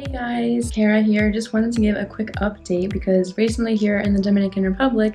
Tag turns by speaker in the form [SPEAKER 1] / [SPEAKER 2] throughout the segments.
[SPEAKER 1] Hey guys, Kara here. Just wanted to give a quick update because recently here in the Dominican Republic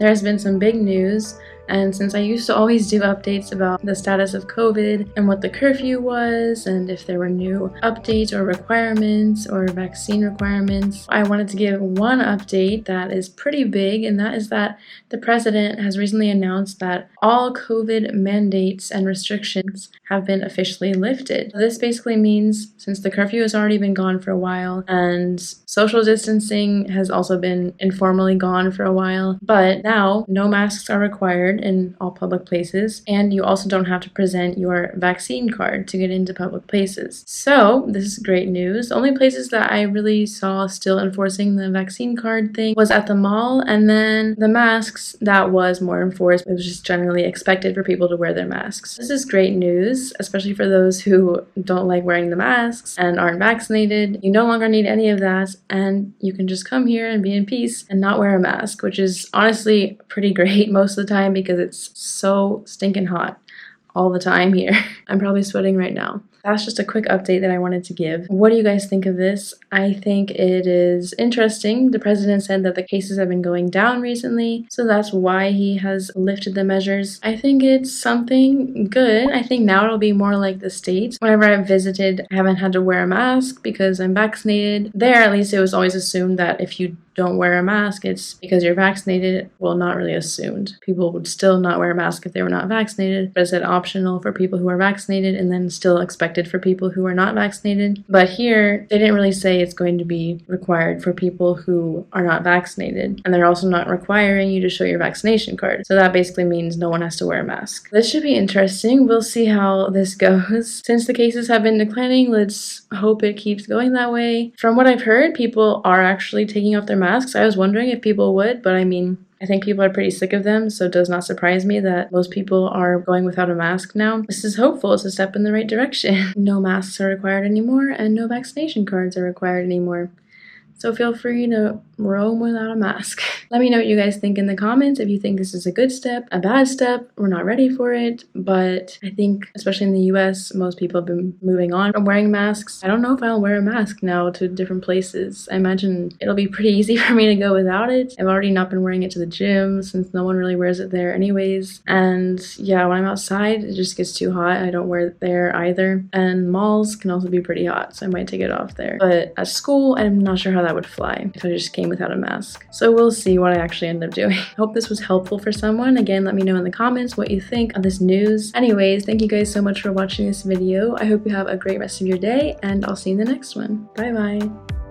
[SPEAKER 1] there has been some big news, and since I used to always do updates about the status of COVID and what the curfew was and if there were new updates or requirements or vaccine requirements, I wanted to give one update that is pretty big, and that is that the president has recently announced that all COVID mandates and restrictions have been officially lifted. This basically means since the curfew has already been gone for a while and social distancing has also been informally gone for a while, but now no masks are required in all public places, and you also don't have to present your vaccine card to get into public places. So this is great news. The only places that I really saw still enforcing the vaccine card thing was at the mall, and then the masks, that was more enforced. It was just generally expected for people to wear their masks. This is great news, especially for those who don't like wearing the masks and aren't vaccinated. You no longer need any of that, and you can just come here and be in peace and not wear a mask, which is honestly pretty great most of the time because it's so stinking hot all the time here. I'm probably sweating right now. That's just a quick update that I wanted to give. What do you guys think of this? I think it is interesting. The president said that the cases have been going down recently, so that's why he has lifted the measures. I think it's something good. I think now it'll be more like the States. Whenever I've visited, I haven't had to wear a mask because I'm vaccinated. There, at least, it was always assumed that if you don't wear a mask, it's because you're vaccinated. Well, not really assumed. People would still not wear a mask if they were not vaccinated, but it said optional for people who are vaccinated and then still expected for people who are not vaccinated. But here, they didn't really say it's going to be required for people who are not vaccinated. And they're also not requiring you to show your vaccination card. So that basically means no one has to wear a mask. This should be interesting. We'll see how this goes. Since the cases have been declining, let's hope it keeps going that way. From what I've heard, people are actually taking off their masks. I was wondering if people would, but I think people are pretty sick of them, so it does not surprise me that most people are going without a mask now. This is hopeful. It's a step in the right direction. No masks are required anymore, and no vaccination cards are required anymore. So feel free to roam without a mask. Let me know what you guys think in the comments. If you think this is a good step, a bad step, we're not ready for it. But I think, especially in the US, most people have been moving on from wearing masks. I don't know if I'll wear a mask now to different places. I imagine it'll be pretty easy for me to go without it. I've already not been wearing it to the gym since no one really wears it there anyways. And yeah, when I'm outside, it just gets too hot. I don't wear it there either. And malls can also be pretty hot, so I might take it off there. But at school, I'm not sure how that would fly if I just came without a mask. So we'll see what I actually end up doing. Hope this was helpful for someone. Again, let me know in the comments what you think of this news. Anyways, thank you guys so much for watching this video. I hope you have a great rest of your day, and I'll see you in the next one. Bye bye.